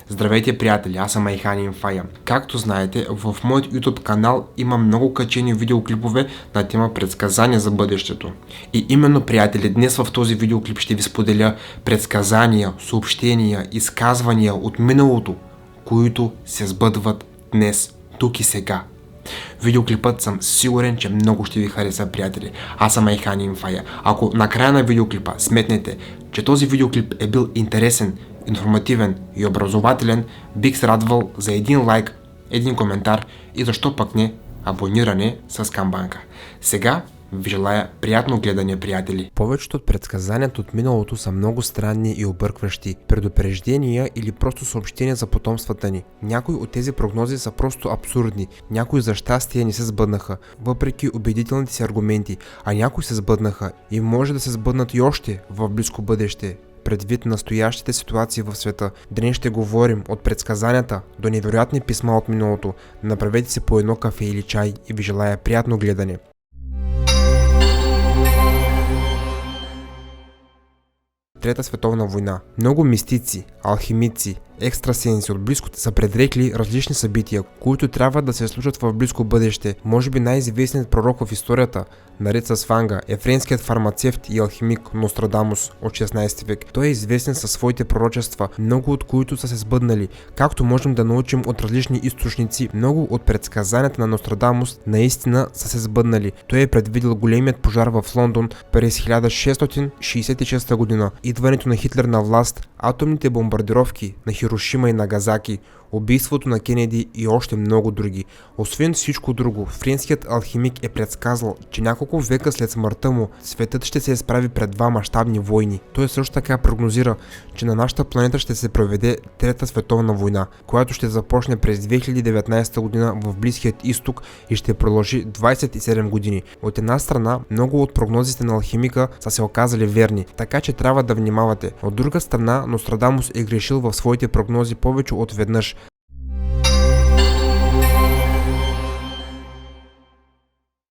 Здравейте, приятели, аз съм Айхан Фая. Както знаете, в моят YouTube канал има много качени видеоклипове на тема предсказания за бъдещето. И именно, приятели, днес в този видеоклип ще ви споделя предсказания, съобщения, изказвания от миналото, които се сбъдват днес, тук и сега. Видеоклипът съм сигурен, че много ще ви хареса, приятели. Аз съм Айхан Фая. Ако накрая на видеоклипа сметнете, че този видеоклип е бил интересен, информативен и образователен, бих се радвал за един лайк, един коментар и защо пък не абониране с камбанка. Сега ви желая приятно гледане, приятели. Повечето от предсказанията от миналото са много странни и объркващи, предупреждения или просто съобщения за потомствата ни. Някои от тези прогнози са просто абсурдни, някои за щастие не се сбъднаха, въпреки убедителните си аргументи, а някои се сбъднаха и може да се сбъднат и още в близко бъдеще. Предвид настоящите ситуации в света, днес ще говорим от предсказанията до невероятни писма от миналото. Направете си по едно кафе или чай и ви желая приятно гледане. Трета световна война. Много мистици, алхимици, екстрасенси от близко са предрекли различни събития, които трябва да се случат в близко бъдеще. Може би най-известният пророк в историята, наред с Ванга, е френският фармацевт и алхимик Нострадамус от 16 век. Той е известен със своите пророчества, много от които са се сбъднали. Както можем да научим от различни източници, много от предсказанията на Нострадамус наистина са се сбъднали. Той е предвидил големият пожар в Лондон през 1666 година, идването на Хитлер на власт, атомните бомбардировки на Хирошима и Нагазаки, убийството на Кенеди и още много други. Освен всичко друго, френският алхимик е предсказал, че няколко века след смъртта му, светът ще се изправи пред два мащабни войни. Той също така прогнозира, че на нашата планета ще се проведе Трета световна война, която ще започне през 2019 година в Близкият изток и ще продължи 27 години. От една страна, много от прогнозите на алхимика са се оказали верни, така че трябва да внимавате. От друга страна, Нострадамус е грешил в своите прогнози повече от веднъж.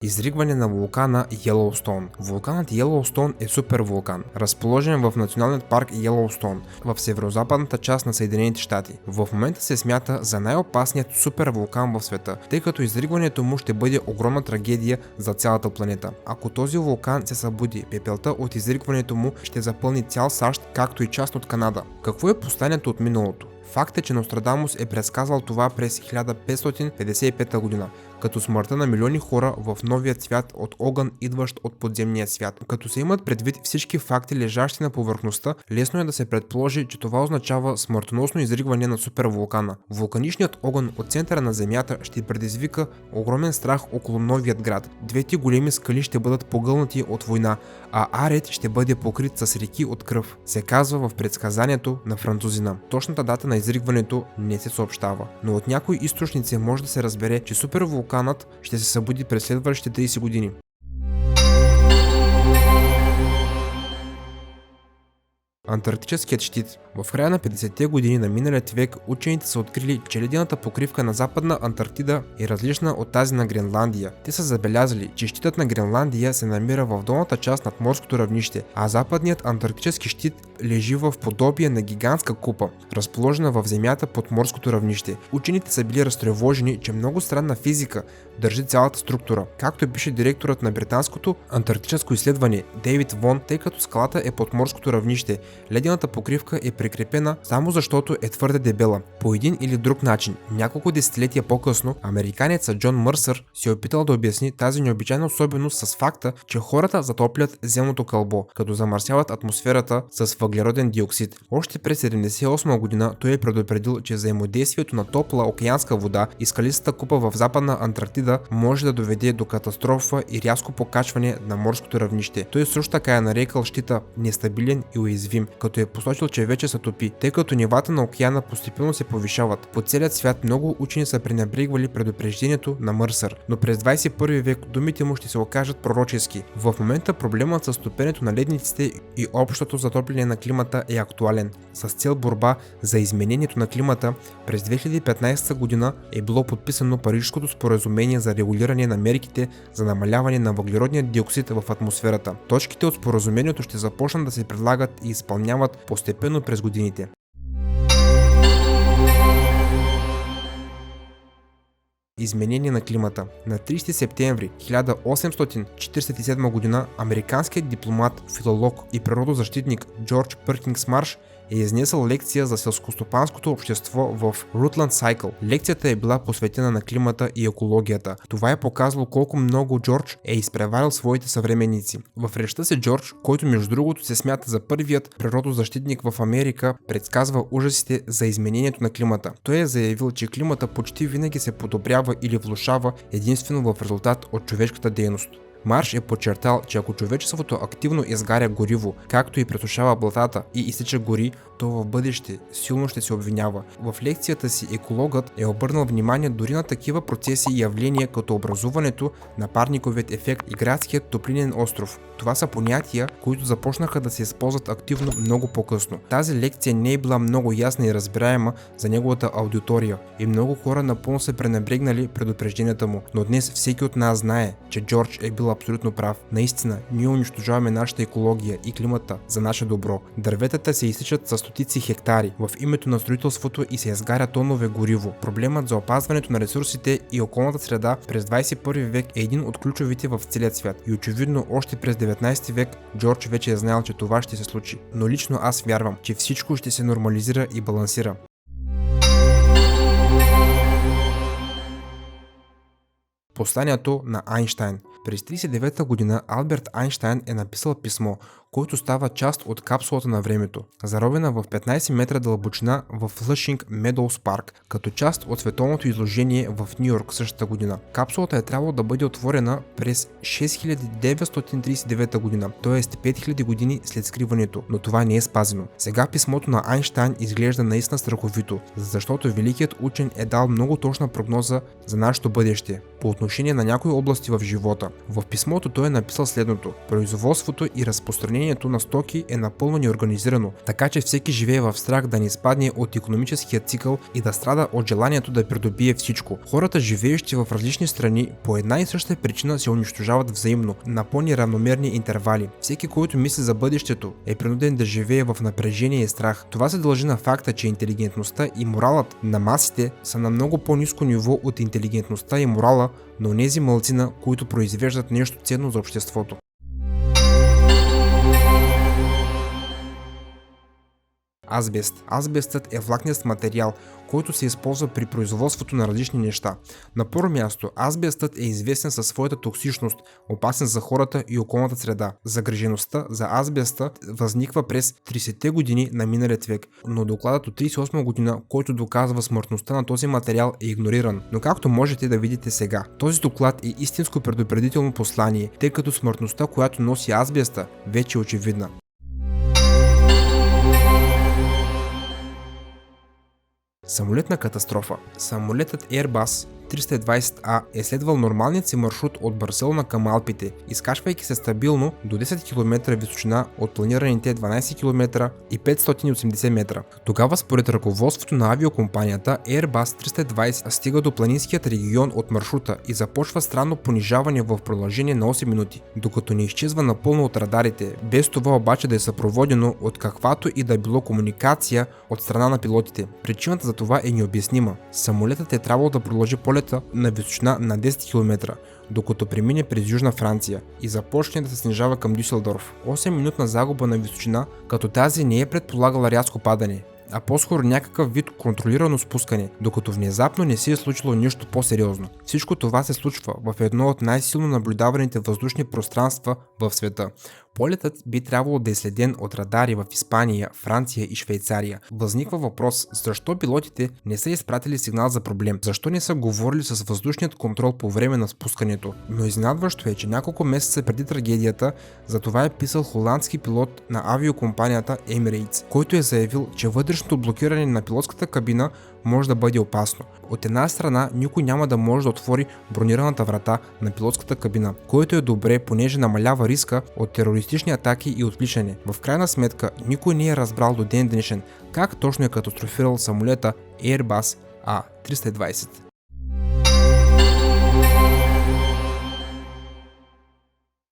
Изригване на вулкана Йелоустоун. Вулканът Йелоустоун е супервулкан, разположен в националният парк Йелоустоун в северо-западната част на Съединените щати. В момента се смята за най-опасният супервулкан в света, тъй като изригването му ще бъде огромна трагедия за цялата планета. Ако този вулкан се събуди, пепелта от изригването му ще запълни цял САЩ, както и част от Канада. Какво е посланието от миналото? Факт е, че Нострадамус е предсказал това през 1555 година, като смъртта на милиони хора в новият свят от огън, идващ от подземния свят. Като се имат предвид всички факти, лежащи на повърхността, лесно е да се предположи, че това означава смъртоносно изригване на супервулкана. Вулканичният огън от центъра на Земята ще предизвика огромен страх около новият град. Двете големи скали ще бъдат погълнати от война, а Арет ще бъде покрит с реки от кръв, се казва в предсказанието на французина. Точната дата на изригването не се съобщава, но от някои източници може да се разбере, че супервулканът ще се събуди през следващите 30 години. Антарктическият щит. В края на 50-те години на миналият век учените са открили, че ледената покривка на Западна Антарктида е различна от тази на Гренландия. Те са забелязали, че щитът на Гренландия се намира в долната част над морското равнище, а Западният антарктически щит лежи в подобие на гигантска купа, разположена в земята под морското равнище. Учените са били разтревожени, че много странна физика държи цялата структура, както пише директорът на британското антарктическо изследване Дейвид Вон, тъй като скалата е под морското равнище. Ледената покривка е прикрепена само защото е твърде дебела. По един или друг начин, няколко десетилетия по-късно, американецът Джон Мърсър се е опитал да обясни тази необичайна особеност с факта, че хората затоплят земното кълбо, като замърсяват атмосферата с въглероден диоксид. Още през 1978 година той е предупредил, че взаимодействието на топла океанска вода и скалистата купа в Западна Антарктида може да доведе до катастрофа и рязко покачване на морското равнище. Той също така е нарекал щита нестабилен и уязвим, като е посочил, че вече се топи, тъй като нивата на океана постепенно се повишават. По целият свят много учени са пренебрегвали предупреждението на Мърсър, но през 21 век думите му ще се окажат пророчески. В момента проблемът с топенето на ледниците и общото затопляне на климата е актуален. С цел борба за изменението на климата през 2015 година е било подписано Парижското споразумение за регулиране на мерките за намаляване на въглеродния диоксид в атмосферата. Точките от споразумението ще започнат да се предлагат и изпълняват постепенно през годините. изменение на климата. На 30 септември 1847 година американският дипломат, филолог и природозащитник Джордж Пъркинс Марш е изнесъл лекция за селскостопанското общество в Rutland Cycle. Лекцията е била посветена на климата и екологията. Това е показало колко много Джордж е изпреварил своите съвременници. В речта си Джордж, който между другото се смята за първият природозащитник в Америка, предсказва ужасите за изменението на климата. Той е заявил, че климата почти винаги се подобрява или влошава единствено в резултат от човешката дейност. Марш е подчертал, че ако човечеството активно изгаря гориво, както и пресушава блатата и изсича гори, то в бъдеще силно ще се обвинява. В лекцията си екологът е обърнал внимание дори на такива процеси и явления като образуването на парниковият ефект и градският топлинен остров. Това са понятия, които започнаха да се използват активно много по-късно. Тази лекция не е била много ясна и разбираема за неговата аудитория и много хора напълно се пренебрегнали предупрежденията му. Но днес всеки от нас знае, че Джордж е бил абсолютно прав. Наистина, ние унищожаваме нашата екология и климата за наше добро. Дърветата се изсичат със стотици хектари в името на строителството и се изгаря тонове гориво. Проблемът за опазването на ресурсите и околната среда през 21 век е един от ключовите в целия свят. И очевидно още през 19 век Джордж вече е знаел, че това ще се случи. Но лично аз вярвам, че всичко ще се нормализира и балансира. Посланието на Айнщайн. През 1939 година Алберт Айнщайн е написал писмо, който става част от капсулата на времето, заровена в 15 метра дълбочина в Флъшинг Медоуз парк, като част от световното изложение в Ню Йорк същата година. Капсулата е трябвало да бъде отворена през 6939 година, т.е. 5000 години след скриването, но това не е спазено. Сега писмото на Айнщайн изглежда наистина страховито, защото великият учен е дал много точна прогноза за нашето бъдеще по отношение на някои области в живота. В писмото той е написал следното: производството и разпространението на стоки е напълно неорганизирано, така че всеки живее в страх да не изпадне от икономическия цикъл и да страда от желанието да придобие всичко. Хората, живеещи в различни страни, по една и съща причина се унищожават взаимно на по-неравномерни интервали. Всеки, който мисли за бъдещето, е принуден да живее в напрежение и страх. Това се дължи на факта, че интелигентността и моралът на масите са на много по-ниско ниво от интелигентността и морала на онези малцина, които произвеждат нещо ценно за обществото. Азбест. Азбестът е влакнест материал, който се използва при производството на различни неща. На първо място, азбестът е известен със своята токсичност, опасен за хората и околната среда. Загрижеността за азбеста възниква през 30-те години на миналият век, но докладът от 38 година, който доказва смъртността на този материал, е игнориран. Но както можете да видите сега, този доклад е истинско предупредително послание, тъй като смъртността, която носи азбеста, вече е очевидна. Самолетна катастрофа. Самолетът Airbus 320A е следвал нормалният си маршрут от Барселона към Алпите, изкачвайки се стабилно до 10 км височина от планираните 12 км и 580 метра. Тогава според ръководството на авиокомпанията Airbus 320 стига до планинският регион от маршрута и започва странно понижаване в продължение на 8 минути, докато не изчезва напълно от радарите, без това обаче да е съпроводено от каквато и да е било комуникация от страна на пилотите. Причината за това е необяснима. Самолетът е трябвало да продължи полета на височина на 10 км, докато премине през Южна Франция и започне да се снижава към Дюселдорф. 8-минутна загуба на височина, като тази не е предполагала рязко падане, а по-скоро някакъв вид контролирано спускане, докато внезапно не се е случило нищо по-сериозно. Всичко това се случва в едно от най-силно наблюдаваните въздушни пространства в света. Полетът би трябвало да е следен от радари в Испания, Франция и Швейцария. Възниква въпрос, защо пилотите не са изпратили сигнал за проблем, защо не са говорили с въздушният контрол по време на спускането. Но изненадващо е, че няколко месеца преди трагедията за това е писал холандски пилот на авиокомпанията Emirates, който е заявил, че вътрешното блокиране на пилотската кабина може да бъде опасно. От една страна, никой няма да може да отвори бронираната врата на пилотската кабина, което е добре, понеже намалява риска от терористични атаки и отвличане. В крайна сметка, никой не е разбрал до ден днешен как точно е катастрофирал самолета Airbus A320.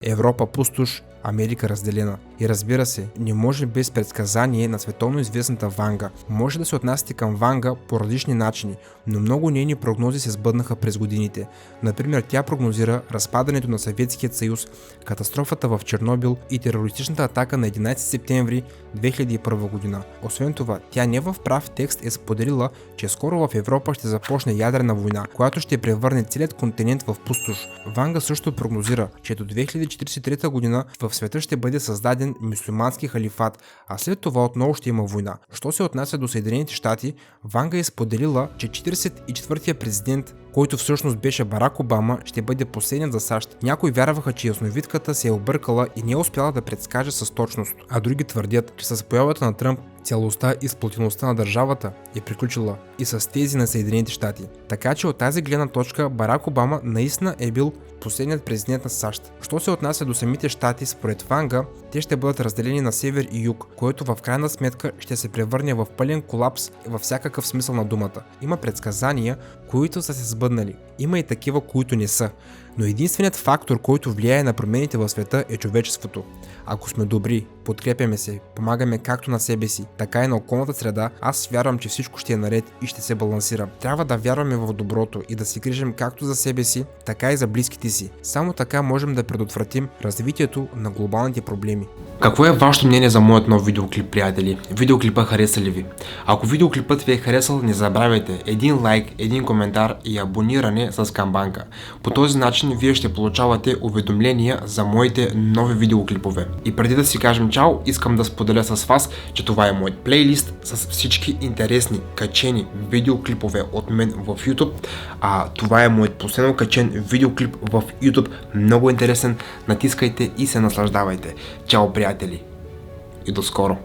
Европа пустош, Америка разделена. И разбира се, не може без предсказание на световно известната Ванга. Може да се отнасяте към Ванга по различни начини, но много нейни прогнози се сбъднаха през годините. Например, тя прогнозира разпадането на Съветският съюз, катастрофата в Чернобил и терористичната атака на 11 септември 2001 година. Освен това, тя не в прав текст е споделила, че скоро в Европа ще започне ядрена война, която ще превърне целият континент в пустош. Ванга също прогнозира, че до 2043 година в света ще бъде създаден мюсюлмански халифат, а след това отново ще има война. Що се отнася до Съединените щати, Ванга е споделила, че 44-тия президент, който всъщност беше Барак Обама, ще бъде последният за САЩ. Някои вярваха, че ясновидката се е объркала и не е успяла да предскаже с точност, а други твърдят, че с появата на Тръмп цялостта и сплотеността на държавата е приключила и с тези на Съединените щати. Така че от тази гледна точка Барак Обама наистина е бил последният президент на САЩ. Що се отнася до самите щати, според Ванга, те ще бъдат разделени на север и юг, което в крайна сметка ще се превърне в пълен колапс във всякакъв смисъл на думата. Има предсказания, които са се сбъднали. Има и такива, които не са. Но единственият фактор, който влияе на промените в света, е човечеството. Ако сме добри, подкрепяме се, помагаме както на себе си, така и на околната среда, аз вярвам, че всичко ще е наред и ще се балансира. Трябва да вярваме в доброто и да се грижим както за себе си, така и за близките си. Само така можем да предотвратим развитието на глобалните проблеми. Какво е вашето мнение за моят нов видеоклип, приятели? Видеоклипа хареса ли ви? Ако видеоклипът ви е харесал, не забравяйте един лайк, един коментар и абониране с камбанка. По този начин вие ще получавате уведомления за моите нови видеоклипове. И преди да си кажем чао, искам да споделя с вас, че това е моят плейлист с всички интересни, качени видеоклипове от мен в YouTube. Това е моят последно качен видеоклип в YouTube. Много интересен, натискайте и се наслаждавайте. Чао, приятели! И до скоро!